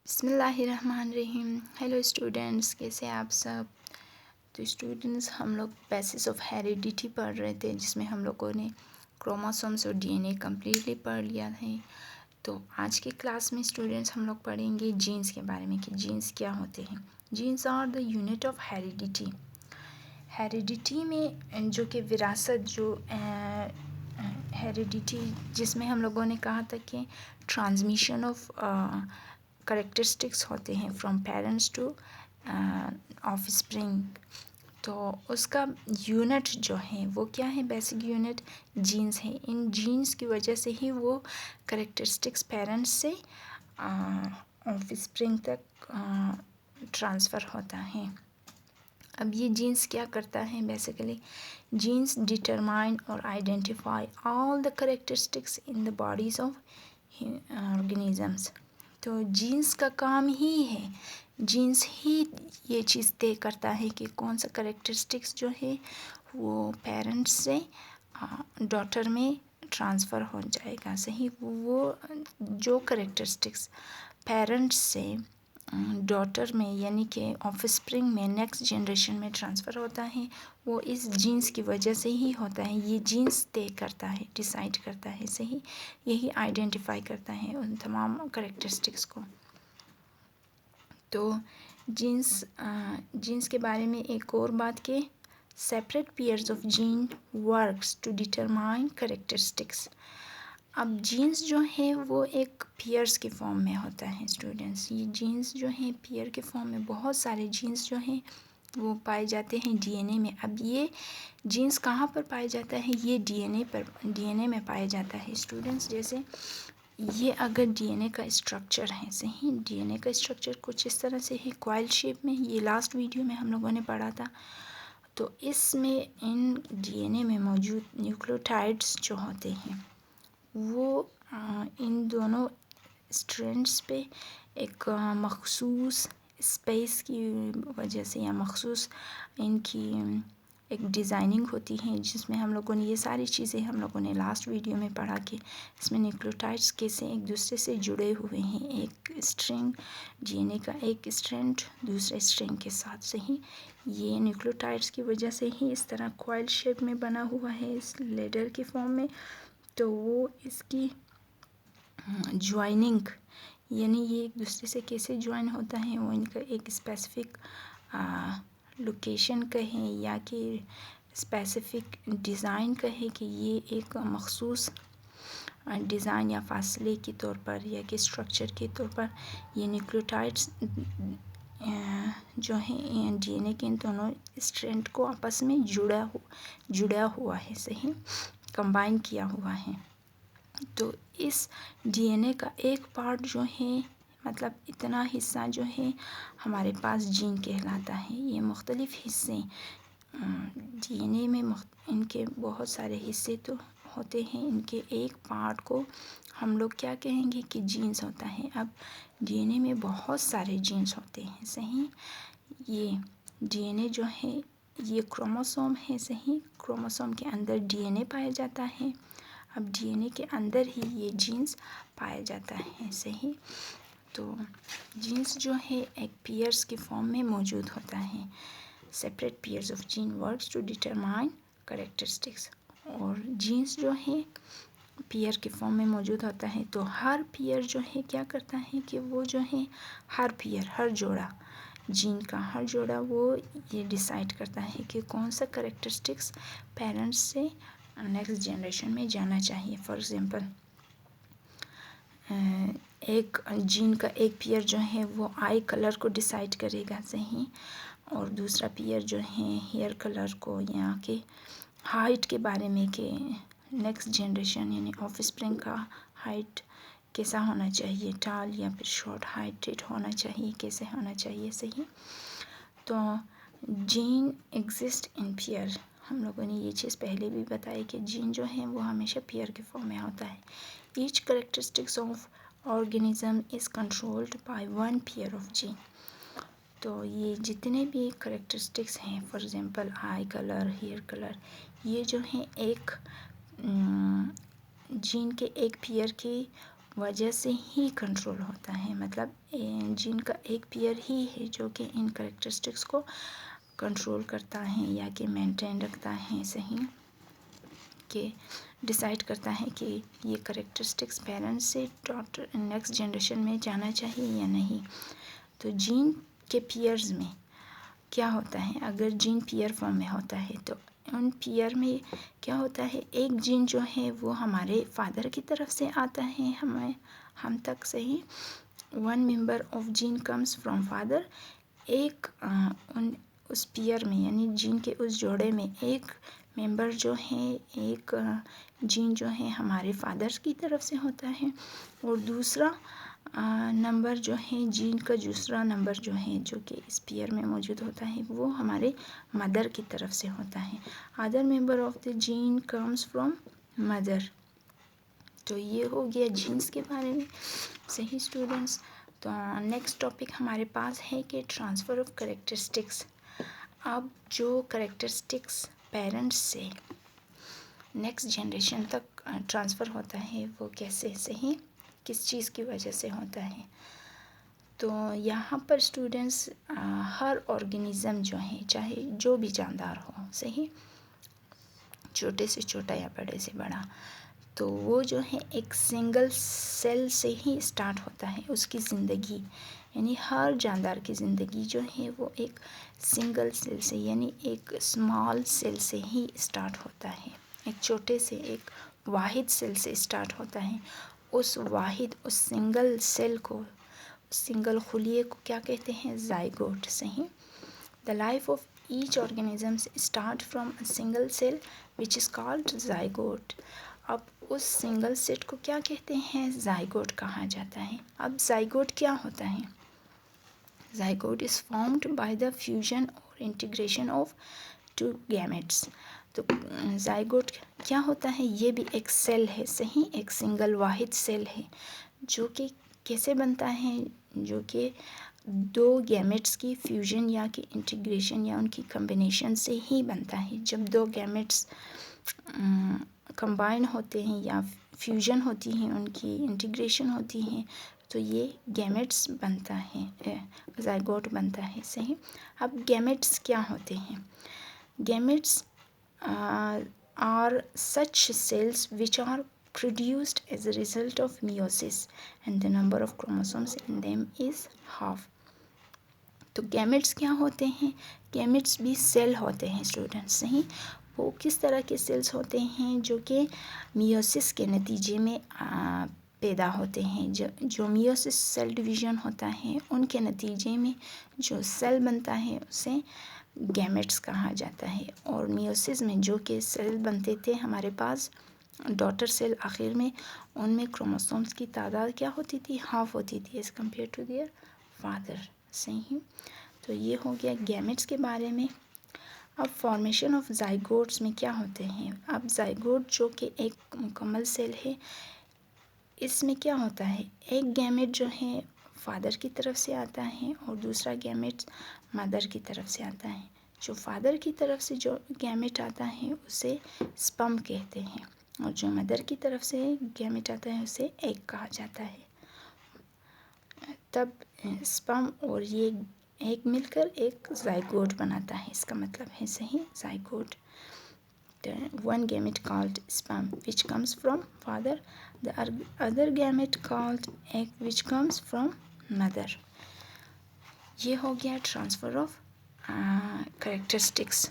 بسم اللہ الرحمن الرحیم. ہیلو اسٹوڈینٹس، کیسے آپ سب؟ تو اسٹوڈینٹس، ہم لوگ بیسس آف ہیریڈیٹی پڑھ رہے تھے، جس میں ہم لوگوں نے کروموسومس اور ڈی این اے کمپلیٹلی پڑھ لیا ہے. تو آج کی کلاس میں اسٹوڈینٹس ہم لوگ پڑھیں گے جینس کے بارے میں کہ جینس کیا ہوتے ہیں. Genes are the unit of heredity. Heredity میں جو کہ وراثت، جو ہیریڈیٹی جس میں ہم لوگوں نے کہا تھا کہ ٹرانسمیشن آف کریکٹرسٹکس ہوتے ہیں from parents to of offspring. تو اس کا یونٹ جو ہے وہ کیا ہے؟ بیسک یونٹ جینس ہے. ان جینس کی وجہ سے ہی وہ کریکٹرسٹکس پیرنٹس سے آف اسپرنگ تک ٹرانسفر ہوتا ہے. اب یہ جینس کیا کرتا ہے؟ بیسیکلی جینس ڈٹرمائن اور identify all the characteristics in the bodies of organisms. تو جینس کا کام ہی ہے، جینس ہی یہ چیز طے کرتا ہے کہ کون سا کریکٹرسٹکس جو ہے وہ پیرنٹس سے ڈاٹر میں ٹرانسفر ہو جائے گا. صحیح، وہ جو کریکٹرسٹکس پیرنٹس سے ڈاٹر میں یعنی کہ آف اسپرنگ میں نیکسٹ جنریشن میں ٹرانسفر ہوتا ہے، وہ اس جینس کی وجہ سے ہی ہوتا ہے. یہ جینس طے کرتا ہے، ڈیسائیڈ کرتا ہے. صحیح، یہی آئیڈینٹیفائی کرتا ہے ان تمام کریکٹرسٹکس کو. تو جینس کے بارے میں ایک اور بات کہ separate pairs of gene works to determine characteristics. اب جینس جو ہے وہ ایک پیئرس کے فارم میں ہوتا ہے اسٹوڈنٹس. یہ جینس جو ہیں پیئر کے فارم میں، بہت سارے جینس جو ہیں وہ پائے جاتے ہیں ڈی این اے میں. اب یہ جینس کہاں پر پائے جاتا ہے؟ یہ ڈی این اے میں پایا جاتا ہے اسٹوڈنٹس. جیسے یہ اگر ڈی این اے کا اسٹرکچر ہے، صحیح، ڈی این اے کا اسٹرکچر کچھ اس طرح سے ہے کوائل شیپ میں. یہ لاسٹ ویڈیو میں ہم لوگوں نے پڑھا تھا. تو اس میں ان ڈی این اے میں موجود نیوکلیوٹائڈس جو ہوتے ہیں وہ ان دونوں اسٹرینڈس پہ ایک مخصوص اسپیس کی وجہ سے یا مخصوص ان کی ایک ڈیزائننگ ہوتی ہے، جس میں ہم لوگوں نے یہ ساری چیزیں ہم لوگوں نے لاسٹ ویڈیو میں پڑھا کہ اس میں نیوکلیوٹائڈس کیسے ایک دوسرے سے جڑے ہوئے ہیں. ایک اسٹرنگ ڈی این اے کا ایک اسٹرینڈ دوسرے اسٹرنگ کے ساتھ. صحیح، یہ نیوکلیوٹائڈس کی وجہ سے ہی اس طرح کوائل شیپ میں بنا ہوا ہے، اس لیڈر کی فارم میں. تو وہ اس کی جوائننگ یعنی یہ ایک دوسرے سے کیسے جوائن ہوتا ہے، وہ ان کا ایک اسپیسیفک لوکیشن کہیں یا کہ اسپیسیفک ڈیزائن کہیں کہ یہ ایک مخصوص ڈیزائن یا فاصلے کے طور پر یا کہ اسٹرکچر کے طور پر یہ نیوکلیوٹائڈس جو ہیں ڈی این اے کے ان دونوں اسٹرینڈ کو آپس میں جڑا ہوا ہے. صحیح، کمبائن کیا ہوا ہے. تو اس ڈی این اے کا ایک پارٹ جو ہے، مطلب اتنا حصہ جو ہے ہمارے پاس جین کہلاتا ہے. یہ مختلف حصے ڈی این اے میں ان کے بہت سارے حصے تو ہوتے ہیں، ان کے ایک پارٹ کو ہم لوگ کیا کہیں گے کہ جینس ہوتا ہے. اب ڈی این اے میں بہت سارے جینس ہوتے ہیں. صحیح، یہ ڈی این اے جو ہے یہ کروموسوم ہے. صحیح، کروموسوم کے اندر ڈی این اے پایا جاتا ہے. اب ڈی این اے کے اندر ہی یہ جینس پایا جاتا ہے. صحیح، تو جینس جو ہے ایک پیئرس کے فارم میں موجود ہوتا ہے. Separate pairs of gene works to determine characteristics. اور جینس جو ہے پیئر کے فارم میں موجود ہوتا ہے. تو ہر پیئر جو ہے کیا کرتا ہے کہ وہ جو ہے ہر پیئر، ہر جوڑا جین کا ہر جوڑا وہ یہ ڈیسائیڈ کرتا ہے کہ کون سا کریکٹرسٹکس پیرنٹس سے نیکسٹ جنریشن میں جانا چاہیے. فار ایگزامپل ایک جین کا ایک پیئر جو ہے وہ آئی کلر کو ڈیسائیڈ کرے گا. صحیح، اور دوسرا پیئر جو ہے ہیئر کلر کو یا کہ ہائٹ کے بارے میں کہ نیکسٹ جنریشن یعنی آف اسپرنگ کا ہائٹ کیسا ہونا چاہیے، ٹال یا پھر شارٹ ہائٹڈ ہونا چاہیے، کیسے ہونا چاہیے. صحیح، تو جین ایگزسٹ ان پیئر. ہم لوگوں نے یہ چیز پہلے بھی بتائی کہ جین جو ہے وہ ہمیشہ پیئر کے فارم میں ہوتا ہے. Each characteristics of organism is controlled by one pair of gene. تو یہ جتنے بھی کریکٹرسٹکس ہیں، for example eye colour, hair colour, یہ جو ہیں ایک جین کے ایک پیئر کی وجہ سے ہی کنٹرول ہوتا ہے. مطلب جین کا ایک پیئر ہی ہے جو کہ ان کریکٹرسٹکس کو کنٹرول کرتا ہے یا کہ مینٹین رکھتا ہے. صحیح کہ ڈیسائیڈ کرتا ہے کہ یہ کریکٹرسٹکس پیرنٹس سے ڈاٹر نیکسٹ جنریشن میں جانا چاہیے یا نہیں. تو جین کے پیئرز میں کیا ہوتا ہے؟ اگر جین پیئر فارم میں ہوتا ہے تو ان پیئر میں کیا ہوتا ہے؟ ایک جین جو ہے وہ ہمارے فادر کی طرف سے آتا ہے ہم تک. صحیح. One member of gene comes from father. ایک اس پیئر میں یعنی جین کے اس جوڑے میں ایک ممبر جو ہے ایک جین جو ہے ہمارے فادر کی طرف سے ہوتا ہے اور دوسرا نمبر جو ہے جین کا دوسرا نمبر جو ہے جو کہ اس پیئر میں موجود ہوتا ہے وہ ہمارے مدر کی طرف سے ہوتا ہے. Other member of the gene comes from mother. تو یہ ہو گیا جینس کے بارے میں. صحیح اسٹوڈنٹس. تو نیکسٹ ٹاپک ہمارے پاس ہے کہ ٹرانسفر آف کریکٹرسٹکس. اب جو کریکٹرسٹکس پیرنٹس سے نیکسٹ جنریشن تک ٹرانسفر ہوتا ہے وہ کیسے؟ صحیح کس چیز کی وجہ سے ہوتا ہے؟ تو یہاں پر اسٹوڈنٹس ہر آرگنیزم جو ہے چاہے جو بھی جاندار ہو، صحیح چھوٹے سے چھوٹا یا بڑے سے بڑا، تو وہ جو ہے ایک سنگل سیل سے ہی اسٹارٹ ہوتا ہے اس کی زندگی. یعنی ہر جاندار کی زندگی جو ہے وہ ایک سنگل سیل سے یعنی ایک اسمال سیل سے ہی اسٹارٹ ہوتا ہے. ایک چھوٹے سے ایک واحد سیل سے اسٹارٹ ہوتا ہے. اس واحد اس سنگل سیل کو سنگل خلیے کو کیا کہتے ہیں؟ زائگوٹ. صحیح. The life of each organism start from a single cell which is called zygote. اب اس سنگل سیٹ کو کیا کہتے ہیں؟ زائگوٹ کہا جاتا ہے. اب زائگوٹ کیا ہوتا ہے؟ Zygote is formed by the fusion or integration of two gametes. تو زائگوٹ کیا ہوتا ہے؟ یہ بھی ایک سیل ہے. صحیح ایک سنگل واحد سیل ہے جو کہ کیسے بنتا ہے؟ جو کہ دو گیمیٹس کی فیوژن یا کہ انٹیگریشن یا ان کی کمبینیشن سے ہی بنتا ہے. جب دو گیمیٹس کمبائن ہوتے ہیں یا فیوژن ہوتی ہیں ان کی انٹیگریشن ہوتی ہیں تو یہ گیمیٹس بنتا ہے زائگوٹ بنتا ہے. صحیح. اب گیمیٹس کیا ہوتے ہیں؟ Gametes are such cells which are produced as a result of meiosis and the number of chromosomes in them is half. تو گیمیٹس کیا ہوتے ہیں؟ گیمیٹس بھی سیل ہوتے ہیں اسٹوڈنٹس. صحیح. وہ کس طرح کے سیلز ہوتے ہیں؟ جو کہ میوسس کے نتیجے میں پیدا ہوتے ہیں. جو میوسس سیل ڈویژن ہوتا ہے ان کے نتیجے میں جو سیل بنتا ہے اسے گیمیٹس کہا جاتا ہے. اور میوسس میں جو کہ سیل بنتے تھے ہمارے پاس ڈاٹر سیل آخر میں ان میں کروموسومز کی تعداد کیا ہوتی تھی؟ ہاف ہوتی تھی as compare to their father. صحیح. تو یہ ہو گیا گیمیٹس کے بارے میں. اب فارمیشن آف زائگوٹس میں کیا ہوتے ہیں؟ اب زائگوٹ جو کہ ایک مکمل سیل ہے اس میں کیا ہوتا ہے؟ ایک گیمیٹ جو ہے فادر کی طرف سے آتا ہے اور دوسرا گیمیٹ مدر کی طرف سے آتا ہے. جو فادر کی طرف سے جو گیمیٹ آتا ہے اسے سپرم کہتے ہیں اور جو مدر کی طرف سے گیمیٹ آتا ہے اسے ایگ کہا جاتا ہے. تب سپرم اور یہ ایگ مل کر ایک زائگوٹ بناتا ہے. اس کا مطلب ہے صحیح zygote. One gamete called sperm which comes from father, the other gamete called egg which comes from mother. یہ ہو گیا ٹرانسفر آف کریکٹرسٹکس.